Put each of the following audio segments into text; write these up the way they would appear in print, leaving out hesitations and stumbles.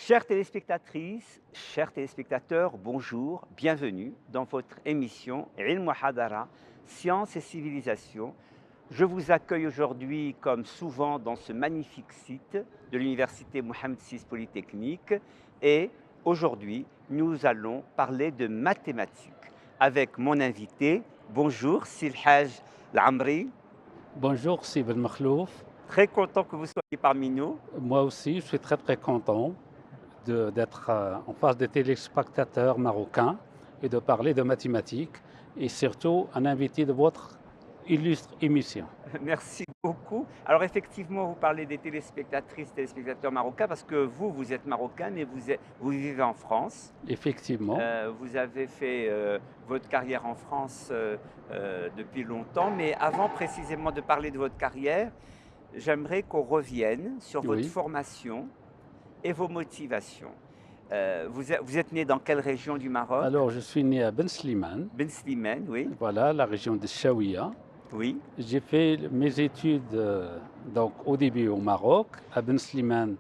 Chères téléspectatrices, chers téléspectateurs, bonjour, bienvenue dans votre émission Ilm wa Hadara, Science et Civilisation. Je vous accueille aujourd'hui, comme souvent, dans ce magnifique site de l'Université Mohammed VI Polytechnique. Et aujourd'hui, nous allons parler de mathématiques avec mon invité. Bonjour, Silhaj Lamri. Bonjour, Sib Makhlouf. Très content que vous soyez parmi nous. Moi aussi, je suis très content d'être en face des téléspectateurs marocains et de parler de mathématiques et surtout un invité de votre illustre émission. Merci beaucoup. Alors effectivement, vous parlez des téléspectatrices, téléspectateurs marocains parce que vous êtes marocain mais vous vivez en France. Effectivement. Vous avez fait votre carrière en France depuis longtemps, mais avant précisément de parler de votre carrière, j'aimerais qu'on revienne sur votre formation et vos motivations. Vous êtes né dans quelle région du Maroc? Alors, je suis né à Ben Slimane. Ben Slimane, oui. Voilà, la région de Chaouia. Oui. J'ai fait mes études donc, au début au Maroc, à Ben Slimane,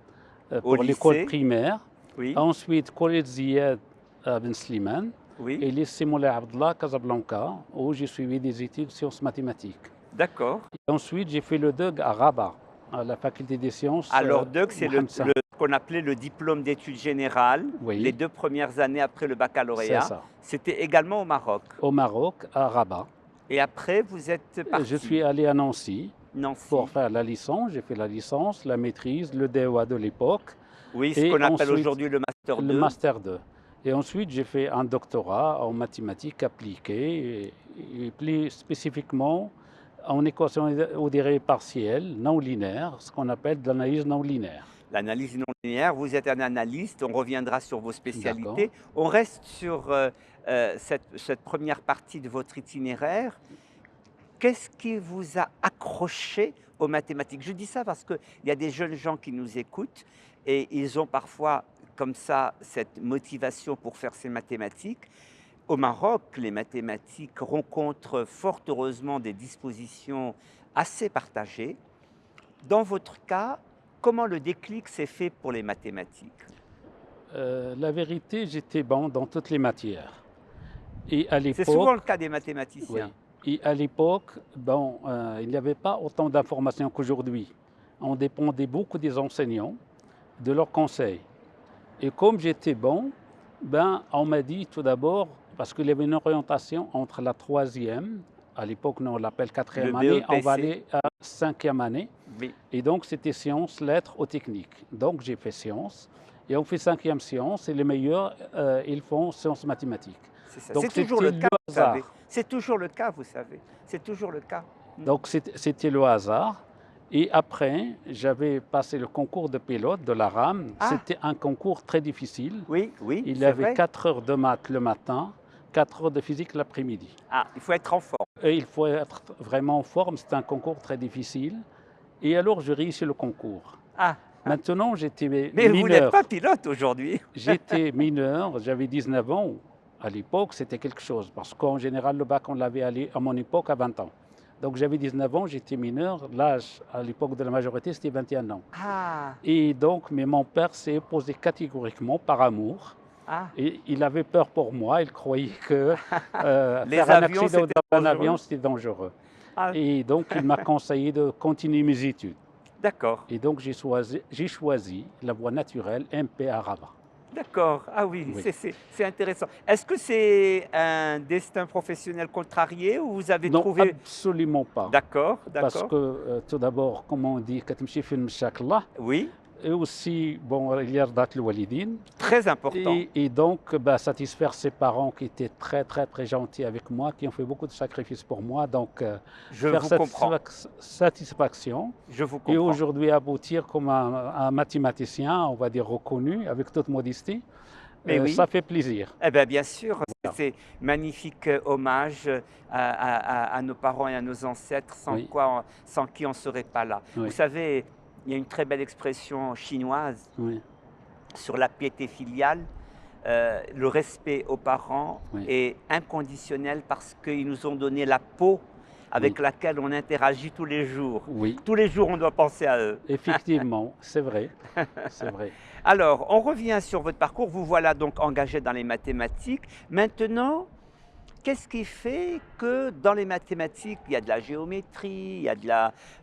pour l'école primaire. Oui. Ensuite, Collège Ziad à Ben Slimane. Oui. Et lycée Moulay Abdallah, Casablanca, où j'ai suivi des études de sciences mathématiques. D'accord. Ensuite, j'ai fait le DUG à Rabat, à la faculté des sciences. Alors, DUG, c'est ce qu'on appelait le diplôme d'études générales, les 2 premières années après le baccalauréat. C'est ça. C'était également au Maroc. Au Maroc, à Rabat. Et après, vous êtes parti? Je suis allé à Nancy pour faire la licence. J'ai fait la licence, la maîtrise, le DEA de l'époque. Oui, ce qu'on appelle aujourd'hui le Master 2. Le Master 2. Et ensuite, j'ai fait un doctorat en mathématiques appliquées et plus spécifiquement en équation aux dérivées partielles non linéaires, ce qu'on appelle de l'analyse non linéaire. L'analyse non linéaire, vous êtes un analyste, on reviendra sur vos spécialités. On reste sur cette première partie de votre itinéraire. Qu'est-ce qui vous a accroché aux mathématiques? Je dis ça parce qu'il y a des jeunes gens qui nous écoutent et ils ont parfois comme ça cette motivation pour faire ces mathématiques. Au Maroc, les mathématiques rencontrent fort heureusement des dispositions assez partagées. Dans votre cas, comment le déclic s'est fait pour les mathématiques? La vérité, j'étais bon dans toutes les matières. Et à l'époque, c'est souvent le cas des mathématiciens. Oui. Et à l'époque, il n'y avait pas autant d'informations qu'aujourd'hui. On dépendait beaucoup des enseignants, de leurs conseils. Et comme j'étais bon, on m'a dit tout d'abord, parce qu'il y avait une orientation entre la 3e, à l'époque on l'appelle 4e année, on va aller à 5e année. Oui. Et donc c'était sciences, lettres ou techniques. Donc j'ai fait sciences, et on fait 5e sciences, et les meilleurs, ils font sciences mathématiques. C'est toujours le cas, vous savez. C'est toujours le cas, vous savez. C'est toujours le cas. Donc c'était le hasard. Et après, j'avais passé le concours de pilote de la RAM. C'était un concours très difficile. Oui. Il y avait 4 heures de maths le matin, 4 heures de physique l'après-midi. Il faut être en forme. Et il faut être vraiment en forme. C'est un concours très difficile. Et alors, je réussis le concours. Maintenant, j'étais mineur. Mais vous n'êtes pas pilote aujourd'hui. J'étais mineur, j'avais 19 ans. À l'époque, c'était quelque chose. Parce qu'en général, le bac, on l'avait allé à mon époque à 20 ans. Donc j'avais 19 ans, j'étais mineur. L'âge à l'époque de la majorité, c'était 21 ans. Et donc, mais mon père s'est opposé catégoriquement par amour. Et il avait peur pour moi. Il croyait que faire un accident dans un avion, c'était dangereux. Et donc, il m'a conseillé de continuer mes études. D'accord. Et donc, j'ai choisi la voie naturelle MP à Rabat. D'accord, oui. C'est intéressant. Est-ce que c'est un destin professionnel contrarié ou vous avez trouvé... Non, absolument pas. D'accord. Parce que tout d'abord, comme on dit, oui. Et aussi, il y a le walidine. Très important. Et donc, satisfaire ses parents qui étaient très gentils avec moi, qui ont fait beaucoup de sacrifices pour moi. Donc, faire satisfaction. Je vous comprends. Et aujourd'hui, aboutir comme un mathématicien, on va dire reconnu, avec toute modestie. Ça fait plaisir. Eh bien, bien sûr, c'est magnifique hommage à nos parents et à nos ancêtres, sans qui on ne serait pas là. Vous savez, il y a une très belle expression chinoise sur la piété filiale. Le respect aux parents est inconditionnel parce qu'ils nous ont donné la peau avec oui, laquelle on interagit tous les jours. oui, Tous les jours, on doit penser à eux. effectivement, c'est vrai, c'est vrai. Alors, on revient sur votre parcours. Vous voilà donc engagé dans les mathématiques. Maintenant, qu'est-ce qui fait que dans les mathématiques, il y a de la géométrie, il y a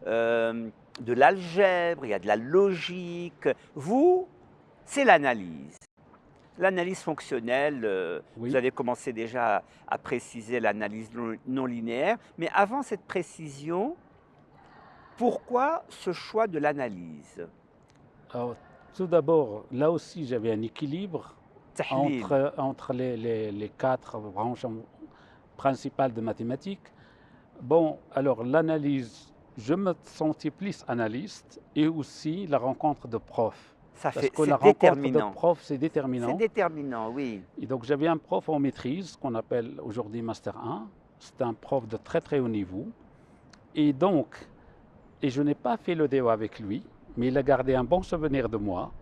de l'algèbre, il y a de la logique. Vous, c'est l'analyse. L'analyse fonctionnelle, vous Oui. avez commencé déjà à préciser l'analyse non linéaire. Mais avant cette précision, pourquoi ce choix de l'analyse? Alors, tout d'abord, là aussi, j'avais un équilibre Tahlil. entre les quatre branches principales de mathématiques. Bon, alors l'analyse, je me sentais plus analyste et aussi la rencontre de profs. Parce que la C'est rencontre de déterminant. profs, c'est C'est déterminant. déterminant, oui. Et donc j'avais un prof en maîtrise qu'on appelle aujourd'hui Master 1. C'est un prof de très très haut niveau. Et donc, et je n'ai pas fait le DEA avec lui, mais il a gardé un bon souvenir de moi.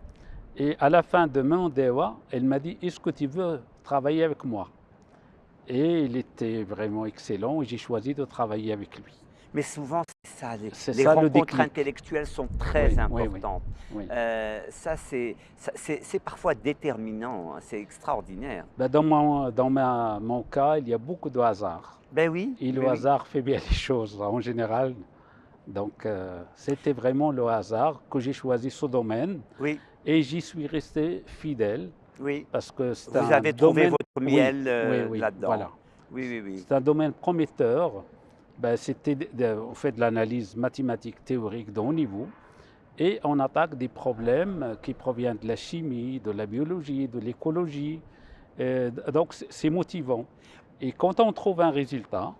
Et à la fin de mon DEA, elle m'a dit, est-ce que tu veux travailler avec moi? Et il était vraiment excellent et j'ai choisi de travailler avec lui. Mais souvent, c'est ça, C'est les ça le rencontres déclic. intellectuelles sont très Oui, oui, oui, importantes. oui. C'est parfois déterminant, hein, c'est extraordinaire. Ben, mon cas, il y a beaucoup de hasard. Ben oui, Et le oui, oui. hasard fait bien les choses en général. Donc, c'était vraiment le hasard que j'ai choisi ce domaine Oui, et j'y suis resté fidèle oui. parce que c'est Vous un avez trouvé domaine, votre oui, miel oui, oui, là-dedans. voilà. Oui, oui, oui. C'est un domaine prometteur. Ben, on fait de l'analyse mathématique théorique de haut niveau et on attaque des problèmes qui proviennent de la chimie, de la biologie, de l'écologie. Donc, c'est motivant. Et quand on trouve un résultat,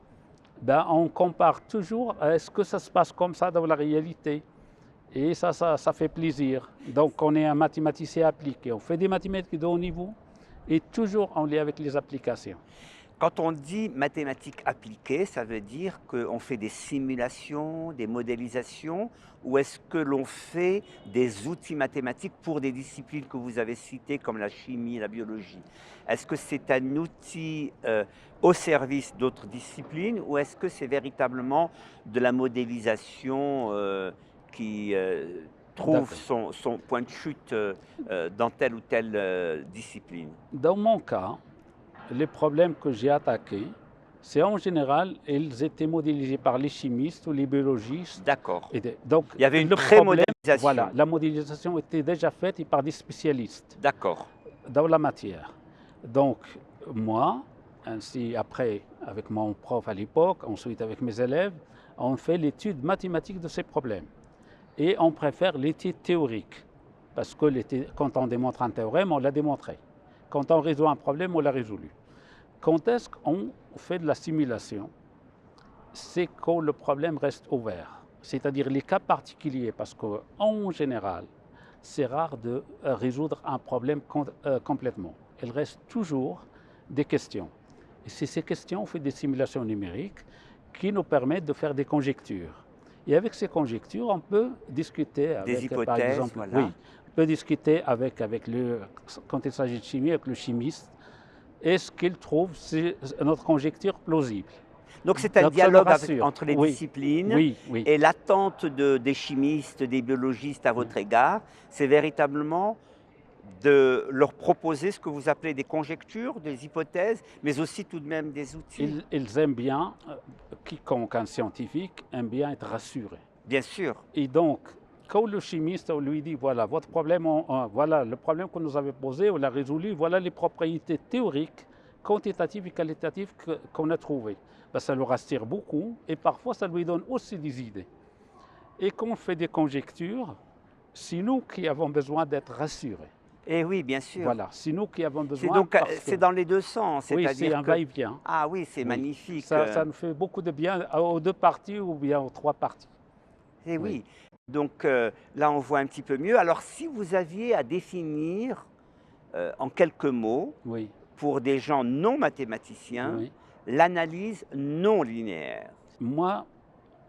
ben, on compare toujours à est-ce que ça se passe comme ça dans la réalité. Et ça fait plaisir. Donc, on est un mathématicien appliqué. On fait des mathématiques de haut niveau et toujours en lien avec les applications. Quand on dit mathématiques appliquées, ça veut dire qu'on fait des simulations, des modélisations, ou est-ce que l'on fait des outils mathématiques pour des disciplines que vous avez citées comme la chimie, la biologie? Est-ce que c'est un outil au service d'autres disciplines ou est-ce que c'est véritablement de la modélisation qui trouve D'accord. son point de chute dans telle ou telle discipline? Dans mon cas, les problèmes que j'ai attaqués, c'est en général, ils étaient modélisés par les chimistes ou les biologistes. D'accord. Donc, Il y avait une le problème, voilà, pré-modélisation. la modélisation était déjà faite par des spécialistes D'accord. dans la matière. Donc, moi, ainsi après, avec mon prof à l'époque, ensuite avec mes élèves, on fait l'étude mathématique de ces problèmes. Et on préfère l'étude théorique, parce que quand on démontre un théorème, on l'a démontré. Quand on résout un problème, on l'a résolu. Quand est-ce qu'on fait de la simulation? C'est quand le problème reste ouvert, c'est-à-dire les cas particuliers, parce qu'en général, c'est rare de résoudre un problème complètement. Il reste toujours des questions. Et c'est ces questions, on fait des simulations numériques qui nous permettent de faire des conjectures. Et avec ces conjectures, on peut discuter Des avec, par hypothèses, exemple, oui, voilà. on peut discuter quand il s'agit de chimie, avec le chimiste, est-ce qu'il trouve notre conjecture plausible? Donc c'est un Donc ça nous dialogue rassure. entre les Oui, disciplines oui, oui. et l'attente des chimistes, des biologistes à votre égard, c'est véritablement de leur proposer ce que vous appelez des conjectures, des hypothèses, mais aussi tout de même des outils. Ils aiment bien, quiconque un scientifique aime bien être rassuré. Bien sûr. Et donc, quand le chimiste lui dit, voilà, votre problème, voilà le problème que nous avez posé, on l'a résolu, voilà les propriétés théoriques, quantitatives et qualitatives qu'on a trouvées. Ben, ça le rassure beaucoup et parfois ça lui donne aussi des idées. Et quand on fait des conjectures, c'est nous qui avons besoin d'être rassurés. Eh oui, bien sûr. Voilà, c'est nous qui avons C'est besoin donc parce que c'est dans les deux sens, oui, c'est c'est-à-dire un que va-et-vient. ah oui, c'est Oui. magnifique. Ça nous fait beaucoup de bien aux deux parties ou bien aux trois parties. Eh Oui, oui. Donc là, on voit un petit peu mieux. Alors, si vous aviez à définir en quelques mots, oui, pour des gens non mathématiciens, oui. l'analyse non linéaire. Moi,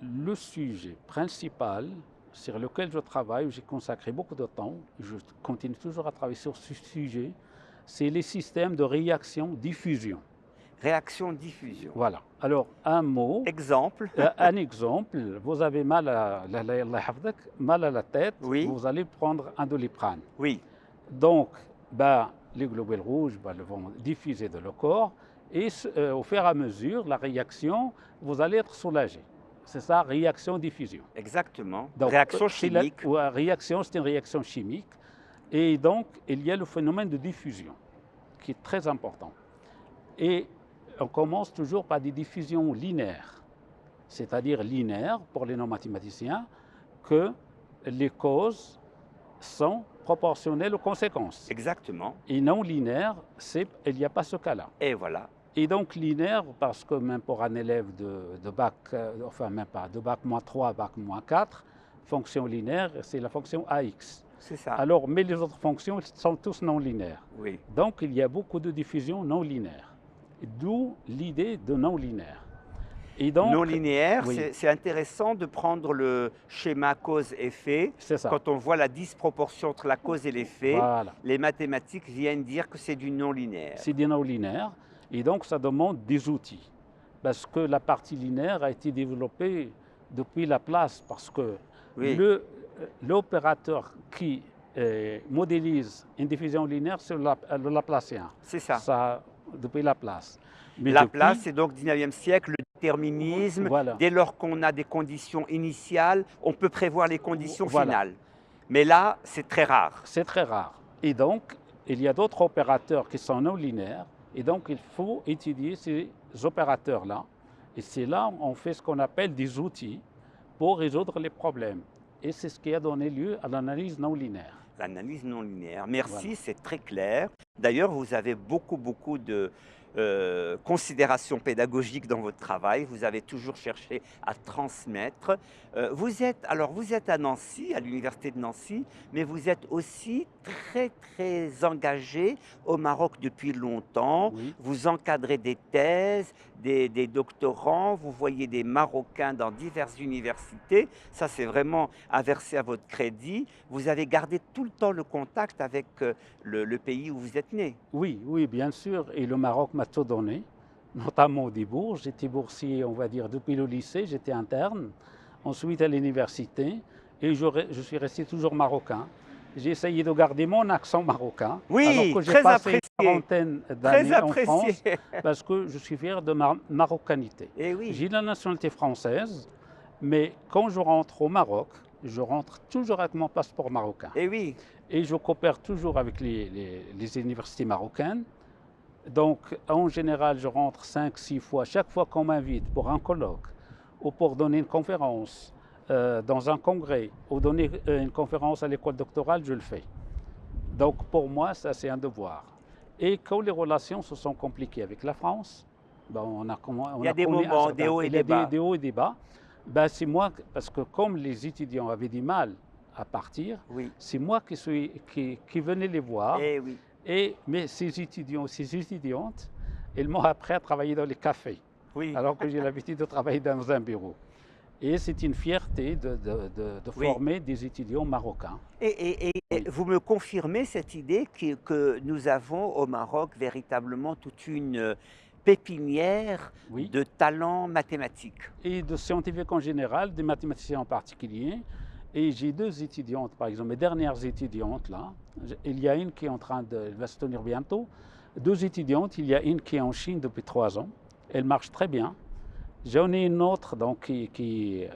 le sujet principal sur lequel je travaille, où j'ai consacré beaucoup de temps, je continue toujours à travailler sur ce sujet, c'est les systèmes de réaction-diffusion. Réaction-diffusion. Voilà. Alors, un mot, Exemple. un exemple, vous avez mal mal à la tête, Oui. vous allez prendre un Doliprane. Oui. Donc, les globules rouges vont diffuser dans le corps et au fur et à mesure, la réaction, vous allez être soulagé. C'est ça, réaction-diffusion. Exactement. Donc, Réaction chimique. Réaction, c'est une réaction chimique. Et donc, il y a le phénomène de diffusion qui est très important. Et on commence toujours par des diffusions linéaires, c'est-à-dire linéaires pour les non-mathématiciens, que les causes sont proportionnelles aux conséquences. Exactement. Et non linéaires, il n'y a pas ce cas-là. Et voilà. Et donc linéaire, parce que même pour un élève de bac, enfin même pas, de bac -3, bac -4, fonction linéaire, c'est la fonction AX. C'est ça. Alors, mais les autres fonctions sont tous non linéaires. Oui. Donc il y a beaucoup de diffusions non linéaires. D'où l'idée de non linéaire. Et donc, non linéaire, oui. C'est intéressant de prendre le schéma cause-effet. Quand on voit la disproportion entre la cause et l'effet, voilà. Les mathématiques viennent dire que c'est du non linéaire. C'est du non linéaire. Et donc, ça demande des outils. Parce que la partie linéaire a été développée depuis Laplace. Parce que oui. l'opérateur qui modélise une diffusion linéaire, c'est le Laplacien. C'est ça. Ça depuis Laplace. Mais Laplace, c'est donc 19e siècle, le déterminisme. Voilà. Dès lors qu'on a des conditions initiales, on peut prévoir les conditions finales. Mais là, c'est très rare. C'est très rare. Et donc, il y a d'autres opérateurs qui sont non linéaires. Et donc, il faut étudier ces opérateurs-là. Et c'est là qu'on fait ce qu'on appelle des outils pour résoudre les problèmes. Et c'est ce qui a donné lieu à l'analyse non linéaire. L'analyse non linéaire. Merci, c'est très clair. D'ailleurs, vous avez beaucoup de considérations pédagogiques dans votre travail. Vous avez toujours cherché à transmettre. Vous êtes à Nancy, à l'université de Nancy, mais vous êtes aussi très engagé au Maroc depuis longtemps. Oui. Vous encadrez des thèses, des doctorants, vous voyez des Marocains dans diverses universités. Ça, c'est vraiment à verser à votre crédit. Vous avez gardé tout le temps le contact avec le pays où vous êtes né. Oui, bien sûr. Et le Maroc m'a tout donné, notamment au début. J'étais boursier, on va dire, depuis le lycée, j'étais interne. Ensuite à l'université. Et je suis resté toujours marocain. J'ai essayé de garder mon accent marocain. Oui, alors que j'ai passé une quarantaine d'années en France, parce que je suis fier de ma marocanité. Oui. J'ai la nationalité française, mais quand je rentre au Maroc, je rentre toujours avec mon passeport marocain. Oui. Et je coopère toujours avec les universités marocaines. Donc, en général, je rentre 5-6 fois, chaque fois qu'on m'invite pour un colloque ou pour donner une conférence dans un congrès ou donner une conférence à l'école doctorale, je le fais. Donc, pour moi, ça, c'est un devoir. Et quand les relations se sont compliquées avec la France, il y a des moments, des hauts et des bas. Des hauts et des bas. C'est moi, parce que comme les étudiants avaient du mal à partir, oui. c'est moi qui venais les voir. Oui. Mais ces étudiants, ces étudiantes, ils m'ont appris à travailler dans les cafés, oui. alors que j'ai l'habitude de travailler dans un bureau. Et c'est une fierté de former des étudiants marocains. Et vous me confirmez cette idée que nous avons au Maroc véritablement toute une pépinière de talents mathématiques. Et de scientifiques en général, des mathématiciens en particulier. Et j'ai 2 étudiantes, par exemple, mes dernières étudiantes là. Il y a une qui est en train elle va se tenir bientôt. 2 étudiantes, il y a une qui est en Chine depuis 3 ans. Elle marche très bien. J'en ai une autre donc, elle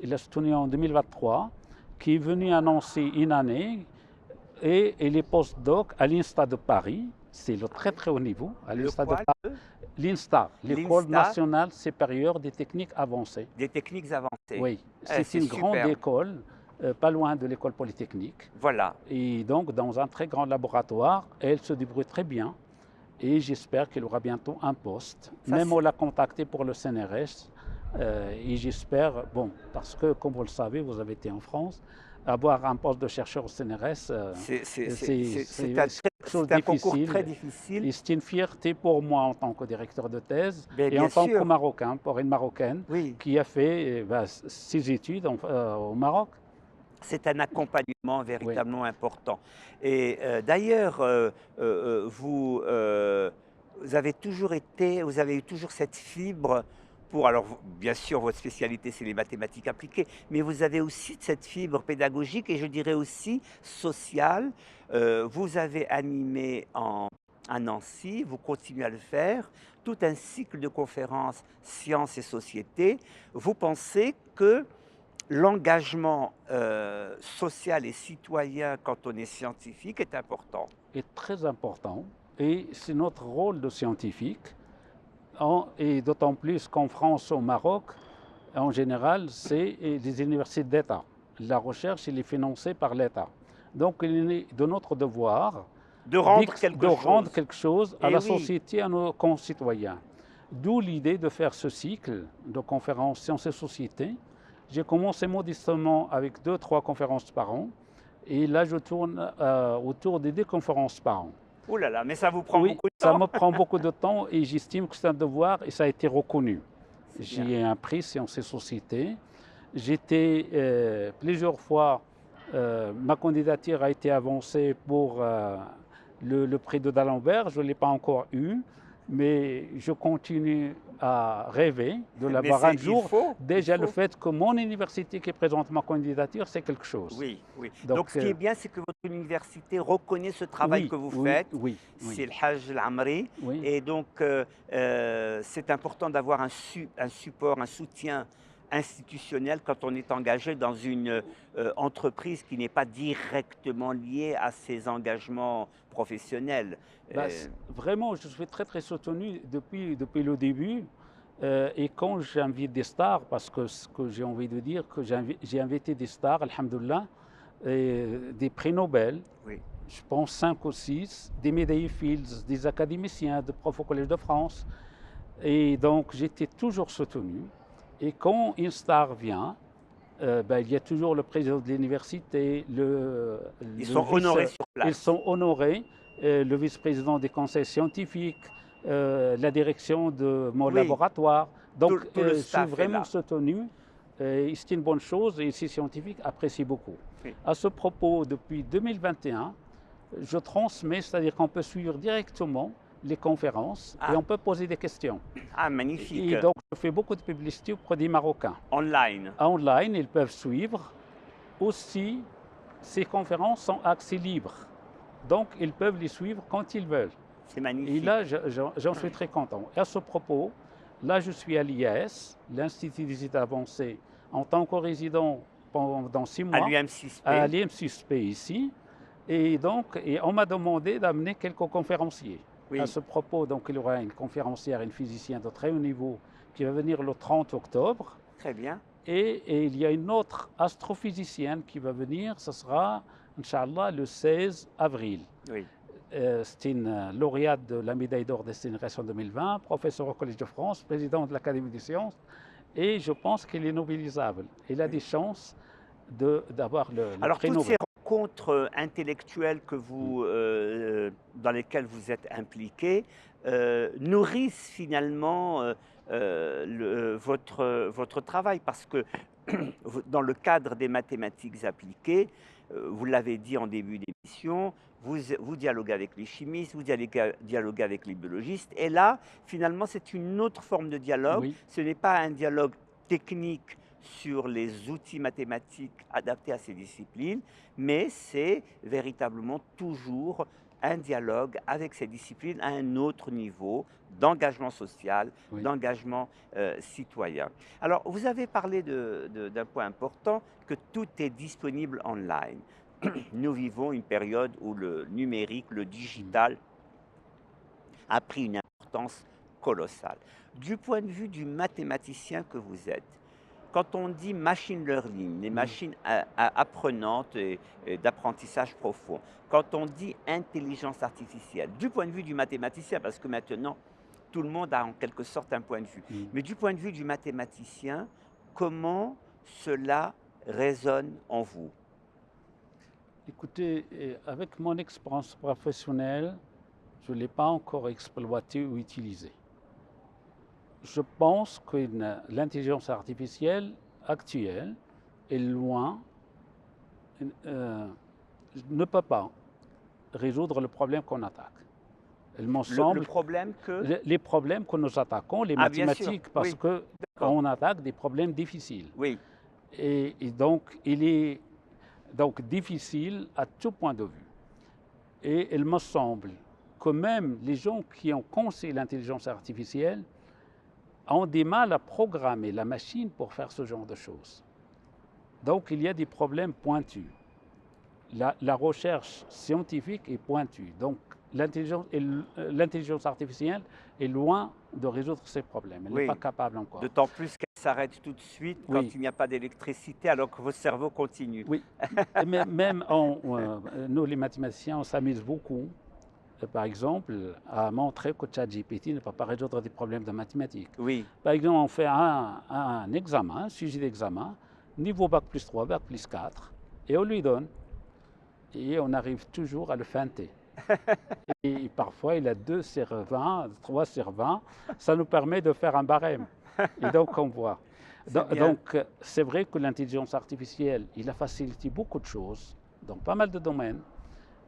va se tenir en 2023, qui est venue annoncer une année et elle est post-doc à l'INSTA de Paris. C'est le très haut niveau. À l'INSTA de Paris. L'INSTA, l'École nationale supérieure des techniques avancées. Des techniques avancées. Oui, c'est une grande école, pas loin de l'école polytechnique. Voilà. Et donc, dans un très grand laboratoire, elle se débrouille très bien. Et j'espère qu'elle aura bientôt un poste. Même on l'a contacté pour le CNRS. Et j'espère, parce que, comme vous le savez, vous avez été en France, avoir un poste de chercheur au CNRS, c'est un concours très difficile. Et c'est une fierté pour moi en tant que directeur de thèse et en tant que Marocain, pour une Marocaine qui a fait ses études au Maroc. C'est un accompagnement véritablement important. Et d'ailleurs, vous avez toujours été, vous avez eu toujours cette fibre pour, alors bien sûr, votre spécialité, c'est les mathématiques appliquées, mais vous avez aussi cette fibre pédagogique et je dirais aussi sociale. Vous avez animé à Nancy, vous continuez à le faire, tout un cycle de conférences sciences et société. Vous pensez que l'engagement social et citoyen quand on est scientifique est important. Est très important et c'est notre rôle de scientifique, et d'autant plus qu'en France, au Maroc, en général, c'est des universités d'État. La recherche, elle est financée par l'État. Donc, il est de notre devoir De rendre quelque rendre chose. quelque chose à Eh la oui, société, à nos concitoyens. D'où l'idée de faire ce cycle de conférences sciences et société. J'ai commencé modestement avec 2-3 conférences par an. Et là, je tourne autour des 2 conférences par an. oh là là, mais ça vous prend Oui, beaucoup de ça temps. me prend beaucoup de temps et j'estime que c'est un devoir et ça a été reconnu. C'est bien. J'ai un prix Sciences et Société. J'étais plusieurs fois, ma candidature a été avancée pour le prix de d'Alembert. Je ne l'ai pas encore eu, mais je continue à rêver de Mais l'avoir un il jour. faut, il Déjà, le faut. fait que mon université qui présente ma candidature, c'est quelque chose. Oui, oui. Donc, Donc ce qui est bien, c'est que votre université reconnaît ce travail oui, que vous oui, faites. oui, C'est oui, le Hajj al-Amri. oui. Et donc c'est important d'avoir un support, un soutien institutionnel quand on est engagé dans une entreprise qui n'est pas directement liée à ses engagements professionnels. Bah, vraiment, je suis très très soutenu depuis le début. Et quand j'invite des stars, parce que ce que j'ai envie de dire, que j'ai invité des stars, alhamdoulilah, des prix Nobel, Oui, je pense 5 ou 6, des médaillés Fields, des académiciens, des profs au Collège de France. Et donc j'étais toujours soutenu. Et quand une star vient, ben, il y a toujours le président de l'université, ils le sont vice, honorés sur ils place. sont honorés, le vice-président des conseils scientifiques, la direction de mon Oui, laboratoire. Donc, tout le je suis staff est vraiment là. soutenu. Et c'est une bonne chose et ces scientifiques apprécient beaucoup. Oui. À ce propos, depuis 2021, je transmets, c'est-à-dire qu'on peut suivre directement les conférences et Ah, on peut poser des questions. ah, magnifique. Et donc, je fais beaucoup de publicité auprès des Marocains. Online. Online, ils peuvent suivre. Aussi, ces conférences sont accès libre. Donc, ils peuvent les suivre quand ils veulent. C'est Et magnifique. là, j'en suis très content. Et à ce propos, là, je suis à l'IAS, l'Institut des études avancées, en tant que résident pendant 6 À mois, à l'UM6P. l'IM6P ici. Et donc, on m'a demandé d'amener quelques conférenciers. À Oui, ce propos, donc, il y aura une conférencière, une physicienne de très haut niveau qui va venir le 30 octobre. très bien. Et il y a une autre astrophysicienne qui va venir, ce sera, Inch'Allah, le 16 avril. Oui. C'est une lauréate de la médaille d'or Destination 2020, professeure au Collège de France, présidente de l'Académie des sciences, et je pense qu'elle est mobilisable. Elle a des chances d'avoir le Alors, prix toutes ces Nobel. rencontres intellectuelles dans lesquelles vous êtes impliqué nourrissent finalement votre travail parce que dans le cadre des mathématiques appliquées, vous l'avez dit en début d'émission, vous dialoguez avec les chimistes, vous dialoguez avec les biologistes. Et là, finalement, c'est une autre forme de dialogue. Oui, Ce n'est pas un dialogue technique sur les outils mathématiques adaptés à ces disciplines, mais c'est véritablement toujours un dialogue avec ces disciplines à un autre niveau d'engagement social, oui. d'engagement citoyen. Alors, vous avez parlé d'un point important, que tout est disponible online. Nous vivons une période où le numérique, le digital, a pris une importance colossale. Du point de vue du mathématicien que vous êtes, quand on dit machine learning, les machines apprenantes et d'apprentissage profond, quand on dit intelligence artificielle, du point de vue du mathématicien, parce que maintenant, tout le monde a en quelque sorte un point de vue, Mm. mais du point de vue du mathématicien, comment cela résonne en vous? Écoutez, avec mon expérience professionnelle, je ne l'ai pas encore exploité ou utilisé. Je pense que l'intelligence artificielle actuelle est loin, ne peut pas résoudre le problème qu'on attaque. Il me Le semble problème que... les problèmes que nous attaquons, les Ah, bien sûr, mathématiques, parce oui, que d'accord, on attaque des problèmes difficiles. oui, Et donc, il est donc difficile à tout point de vue. Et il me semble que même les gens qui ont conçu l'intelligence artificielle ont du mal à programmer la machine pour faire ce genre de choses. Donc, il y a des problèmes pointus. La recherche scientifique est pointue. Donc, l'intelligence artificielle est loin de résoudre ces problèmes. Elle n'est pas oui. capable encore. D'autant plus qu'elle s'arrête tout de suite quand Oui, il n'y a pas d'électricité, alors que votre cerveau continue. oui. Mais même nous, les mathématiciens, on s'amuse beaucoup, par exemple, à montrer que ChatGPT ne peut pas résoudre des problèmes de mathématiques. Oui, Par exemple, on fait un examen, un sujet d'examen, niveau Bac plus 3, Bac plus 4, et on lui donne. Et on arrive toujours à le feinter. Et parfois, il a 2 sur 20, 3 sur 20. Ça nous permet de faire un barème. Et donc, on voit. c'est bien. Donc, c'est vrai que l'intelligence artificielle, il a facilité beaucoup de choses dans pas mal de domaines.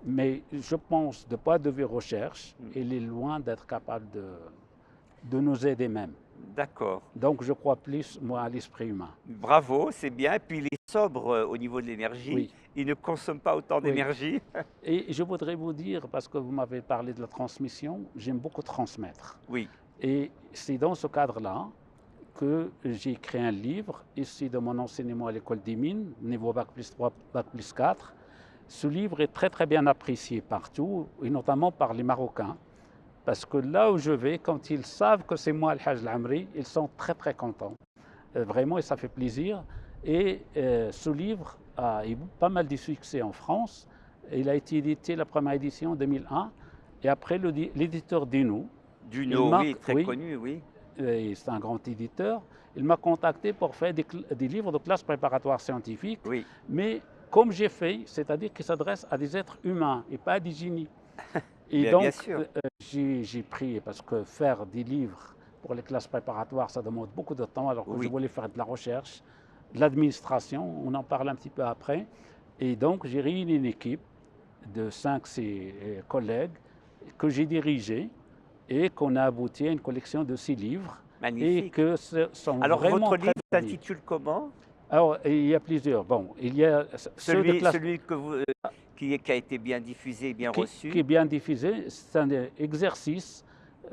Mais je pense, de point de vue recherche, il est loin d'être capable de nous aider même. D'accord. Donc, je crois plus, moi, à l'esprit humain. Bravo, c'est bien. Et puis il est sobre au niveau de l'énergie. Oui, Il ne consomme pas autant oui. d'énergie. Et je voudrais vous dire, parce que vous m'avez parlé de la transmission, j'aime beaucoup transmettre. Oui, Et c'est dans ce cadre-là que j'ai écrit un livre issu de mon enseignement à l'école des mines, niveau Bac plus 3, Bac plus 4. Ce livre est très très bien apprécié partout, et notamment par les Marocains, parce que là où je vais, quand ils savent que c'est moi Al-Hajj Al-Amri, ils sont très très contents. Vraiment, et ça fait plaisir. Et ce livre a eu pas mal de succès en France. Il a été édité, la première édition en 2001. Et après, l'éditeur Dino, Duno, oui, très oui, connu, oui. c'est un grand éditeur, il m'a contacté pour faire des livres de classe préparatoire scientifique. Oui, Mais comme j'ai fait, c'est-à-dire qu'il s'adresse à des êtres humains et pas à des génies. Et bien donc, sûr. j'ai pris, parce que faire des livres pour les classes préparatoires, ça demande beaucoup de temps, alors que je Oui, voulais faire de la recherche, de l'administration, on en parle un petit peu après. Et donc, j'ai réuni une équipe de 5-6 collègues que j'ai dirigée et qu'on a abouti à une collection de 6 livres et magnifique. que ce sont Alors vraiment votre très livre bons livres. s'intitule comment? Alors, il y a plusieurs. Bon, il y a ceux de classe Celui que vous, qui a été bien diffusé et bien qui reçu? est bien diffusé, c'est un exercice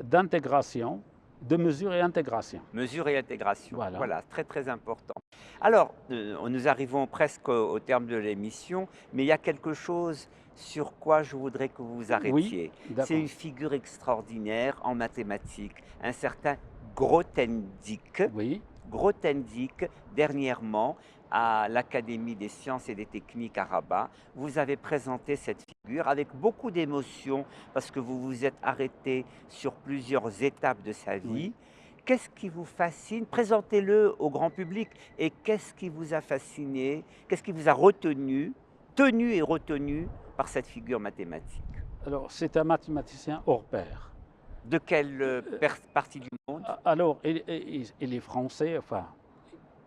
d'intégration, de mesure et intégration. Mesure et intégration. Voilà. Voilà, très très important. Alors, nous arrivons presque au terme de l'émission, mais il y a quelque chose sur quoi je voudrais que vous vous Oui, arrêtiez. C'est d'accord. une figure extraordinaire en mathématiques, un certain Grothendieck. Oui, Grothendieck, dernièrement, à l'Académie des sciences et des techniques à Rabat, vous avez présenté cette figure avec beaucoup d'émotion parce que vous vous êtes arrêté sur plusieurs étapes de sa vie. oui. Qu'est-ce qui vous fascine? Présentez-le au grand public. Et qu'est-ce qui vous a fasciné? Qu'est-ce qui vous a retenu, tenu et retenu par cette figure mathématique? Alors, c'est un mathématicien hors pair. De quelle partie du monde? Alors, il est français, enfin,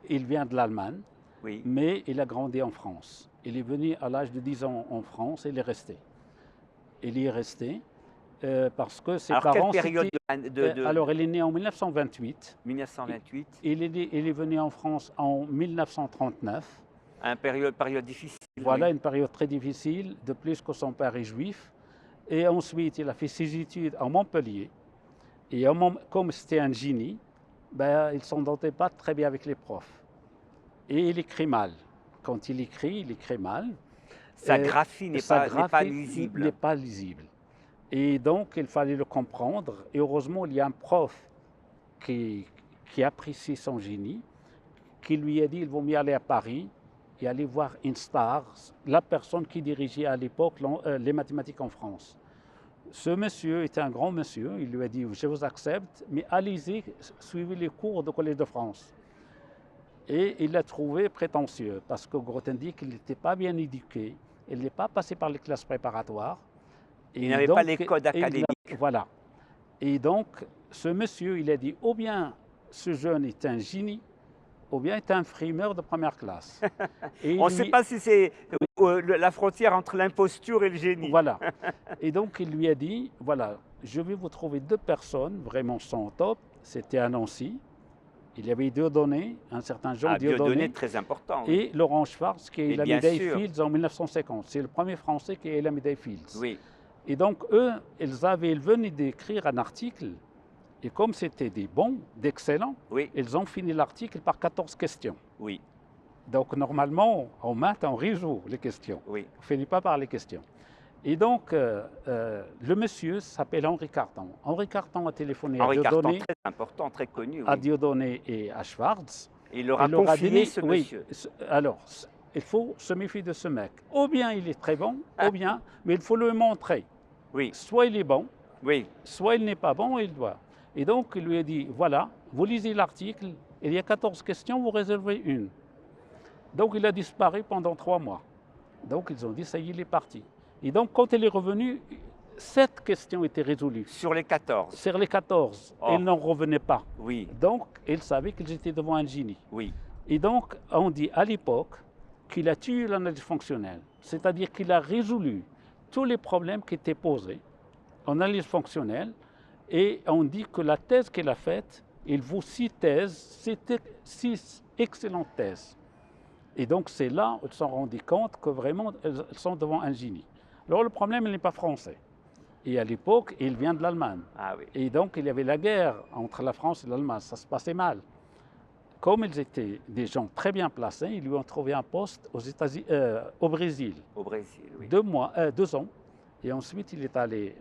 il vient de l'Allemagne, Oui. mais il a grandi en France. Il est venu à l'âge de 10 ans en France et il est resté. Il y est resté parce que ses Alors, quelle parents... période Alors, il est né en 1928. 1928? Il est venu en France en 1939. Une période difficile, Voilà, oui. une période très difficile, de plus que son père est juif. Et ensuite, il a fait ses études à Montpellier. Et comme c'était un génie, ben, il ne s'entendait pas très bien avec les profs. Et il écrit mal. Quand il écrit mal. Sa graphie n'est Sa pas graphie lisible. n'est pas lisible. Et donc, il fallait le comprendre. Et heureusement, il y a un prof qui apprécie son génie, qui lui a dit il vaut mieux aller à Paris et aller voir une star, la personne qui dirigeait à l'époque les mathématiques en France. Ce monsieur était un grand monsieur, il lui a dit je vous accepte, mais allez-y, suivez les cours du Collège de France. Et il l'a trouvé prétentieux, parce que Grothendieck, il n'était pas bien éduqué, il n'est pas passé par les classes préparatoires. Il n'avait pas les codes académiques. Voilà. Et donc, ce monsieur, il a dit, ou bien ce jeune est un génie, ou bien tu es un frimeur de première classe. Et On ne sait pas si c'est la frontière entre l'imposture et le génie. Voilà. Et donc, il lui a dit, voilà, je vais vous trouver deux personnes vraiment sont au top. C'était à Nancy. Il y avait Dieudonné, un certain Jean Dieudonné, très important. Oui. Et Laurent Schwartz, qui a eu la médaille sûr. Fields en 1950. C'est le premier Français qui a eu la médaille Fields. Oui. Et donc, eux, ils venaient d'écrire un article. Et comme c'était des bons, d'excellents, Oui. ils ont fini l'article par 14 questions. Oui. Donc, normalement, en maths, on résout les questions. Oui. On ne finit pas par les questions. Et donc, le monsieur s'appelle Henri Carton. Henri Carton a téléphoné à Dieudonné, très important, très connu. à Oui. Dieudonné et à Schwartz. Il leur a confié ce monsieur. Alors, il faut se méfier de ce mec. Ou bien il est très bon, ou bien, mais il faut le montrer. Oui. Soit il est bon, Oui. soit il n'est pas bon, il doit. Et donc, il lui a dit, voilà, vous lisez l'article, il y a 14 questions, vous résolvez une. Donc, il a disparu pendant 3 mois. Donc, ils ont dit, ça y est, il est parti. Et donc, quand il est revenu, 7 questions étaient résolues. Sur les 14. Sur les 14, Oh. il n'en revenait pas. Oui. Donc, il savait qu'ils étaient devant un génie. Oui. Et donc, on dit à l'époque qu'il a tué l'analyse fonctionnelle, c'est-à-dire qu'il a résolu tous les problèmes qui étaient posés en analyse fonctionnelle. Et on dit que la thèse qu'il a faite, il vaut 6 thèses, c'était 6 excellentes thèses. Et donc, c'est là où ils se sont rendus compte que vraiment, ils sont devant un génie. Alors, le problème, il n'est pas français. Et à l'époque, il vient de l'Allemagne. Ah oui. Et donc, il y avait la guerre entre la France et l'Allemagne. Ça se passait mal. Comme ils étaient des gens très bien placés, ils lui ont trouvé un poste au Brésil. Au Brésil, oui. 2 ans. Et ensuite, il est allé,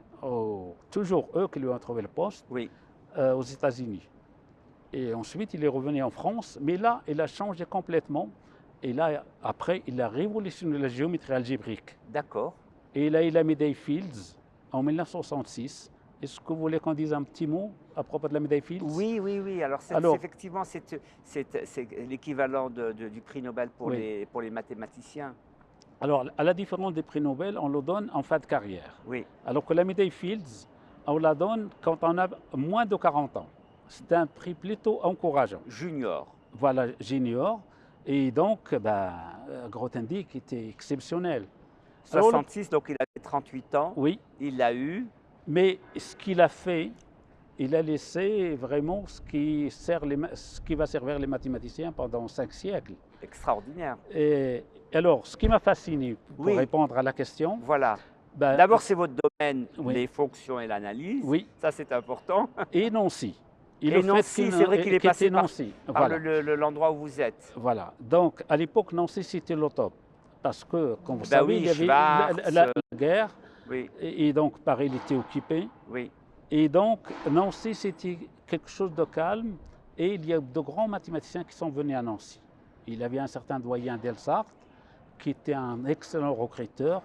toujours eux qui lui ont trouvé le poste, Oui. aux États-Unis. Et ensuite, il est revenu en France. Mais là, il a changé complètement. Et là, après, il a révolutionné la géométrie algébrique. D'accord. Et il a eu la médaille Fields en 1966. Est-ce que vous voulez qu'on dise un petit mot à propos de la médaille Fields? Oui, oui, oui. Alors, effectivement, c'est l'équivalent du prix Nobel pour les mathématiciens. Alors, à la différence des prix Nobel, on le donne en fin de carrière. Oui. Alors que la médaille Fields, on la donne quand on a moins de 40 ans. C'est un prix plutôt encourageant. Junior. Voilà, junior. Et donc, Grothendieck était exceptionnel. 66, donc il avait 38 ans. Oui. Il l'a eu. Mais ce qu'il a fait, il a laissé vraiment ce qui va servir les mathématiciens pendant 5 siècles. Extraordinaire. Et alors, ce qui m'a fasciné, pour répondre à la question… Voilà. D'abord, c'est votre domaine, les fonctions et l'analyse. Oui. Ça, c'est important. Et Nancy. Et Nancy, c'est vrai qu'il est passé par voilà. l'endroit où vous êtes. Voilà. Donc, à l'époque, Nancy, c'était le top. Parce que, comme vous savez, il y avait la guerre. Oui. Et donc, Paris il était occupé. Oui. Et donc, Nancy, c'était quelque chose de calme. Et il y a de grands mathématiciens qui sont venus à Nancy. Il y avait un certain doyen Delsart, qui était un excellent recruteur,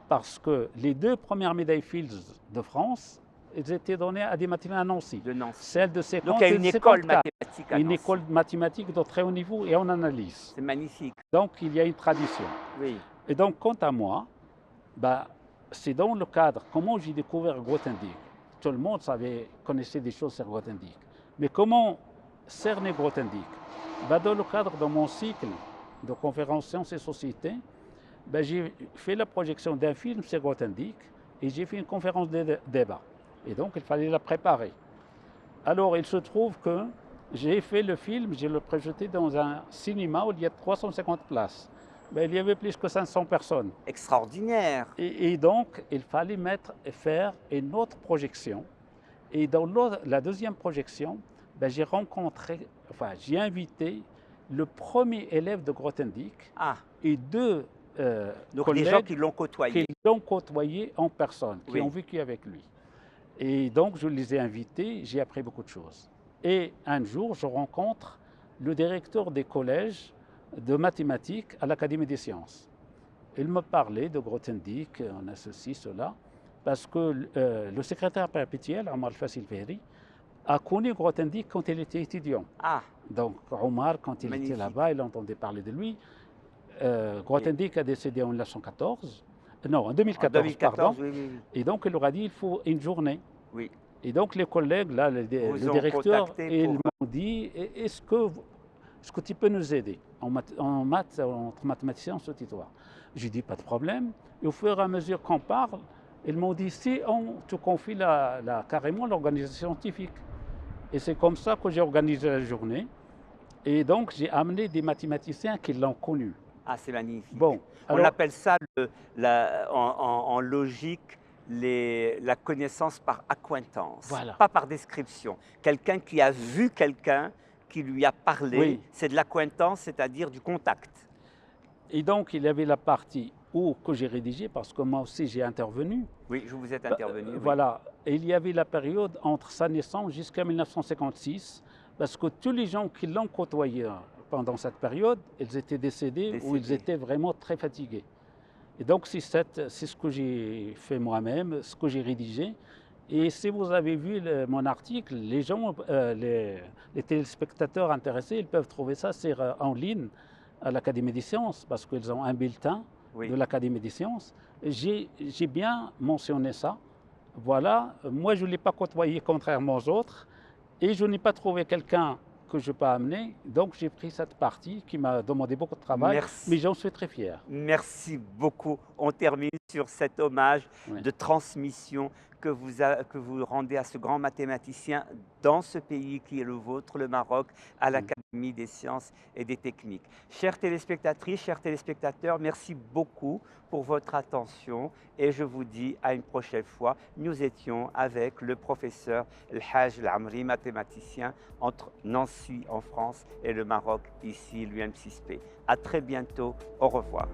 parce que les 2 premières médailles Fields de France, elles étaient données à des mathématiciens à Nancy. De Nancy. Celle de 50. Donc, il y a une école mathématique à Nancy. Une école mathématique de très haut niveau et en analyse. C'est magnifique. Donc, il y a une tradition. Oui. Et donc, quant à moi, c'est dans le cadre, comment j'ai découvert Grothendieck. Tout le monde connaissait des choses sur Grothendieck. Mais comment cerner Grothendieck? Dans le cadre de mon cycle de conférences Sciences et Société, j'ai fait la projection d'un film sur Grothendieck et j'ai fait une conférence de débat. Et donc, il fallait la préparer. Alors, il se trouve que j'ai fait le film, j'ai le projeté dans un cinéma où il y a 350 places. Il y avait plus que 500 personnes. Extraordinaire. Et donc, il fallait faire une autre projection. Et dans la deuxième projection, j'ai invité le premier élève de Grothendieck et 2 donc collègues des gens qui l'ont côtoyé. Qui l'ont côtoyé en personne, qui ont vécu avec lui. Et donc, je les ai invités, j'ai appris beaucoup de choses. Et un jour, je rencontre le directeur des collèges de mathématiques à l'Académie des sciences. Il me parlait de Grothendieck, on a ceci, cela, parce que le secrétaire perpétuel, Omar Fassil Fehri, a connu Grothendieck quand il était étudiant. Donc, Omar, quand il était là-bas, il entendait parler de lui. Grothendieck a décédé en 1914. Non, en 2014, pardon. Oui. Et donc, il leur a dit il faut une journée. Oui. Et donc, les collègues, là, le directeur, ils m'ont dit est-ce que est-ce que tu peux nous aider en maths, entre mathématiciens, on se tutoie. J'ai dit, pas de problème. Et au fur et à mesure qu'on parle, ils m'ont dit, si on te confie carrément l'organisation scientifique. Et c'est comme ça que j'ai organisé la journée. Et donc, j'ai amené des mathématiciens qui l'ont connu. Ah, c'est magnifique. Bon, On alors, appelle ça en logique la connaissance par accointance, voilà. pas par description. Quelqu'un qui a vu quelqu'un qui lui a parlé, Oui. c'est de l'accointance, c'est-à-dire du contact. Et donc, il y avait la partie que j'ai rédigée, parce que moi aussi j'ai intervenu. Oui, je vous êtes intervenu. Voilà. Et il y avait la période entre sa naissance jusqu'à 1956, parce que tous les gens qui l'ont côtoyé pendant cette période, ils étaient décédés ou ils étaient vraiment très fatigués. Et donc, c'est ce que j'ai fait moi-même, ce que j'ai rédigé. Et si vous avez vu mon article, les gens, les téléspectateurs intéressés, ils peuvent trouver ça en ligne à l'Académie des sciences, parce qu'ils ont un bulletin de l'Académie des sciences. J'ai bien mentionné ça. Voilà, moi je ne l'ai pas côtoyé contrairement aux autres, et je n'ai pas trouvé quelqu'un que je peux amener, donc j'ai pris cette partie qui m'a demandé beaucoup de travail, mais j'en suis très fier. Merci beaucoup. On termine sur cet hommage de transmission que vous rendez à ce grand mathématicien dans ce pays qui est le vôtre, le Maroc, à l'Académie des sciences et des techniques. Chères téléspectatrices, chers téléspectateurs, merci beaucoup pour votre attention et je vous dis à une prochaine fois. Nous étions avec le professeur El Haj El Amri, mathématicien entre Nancy en France et le Maroc, ici l'UM6P. À très bientôt. Au revoir.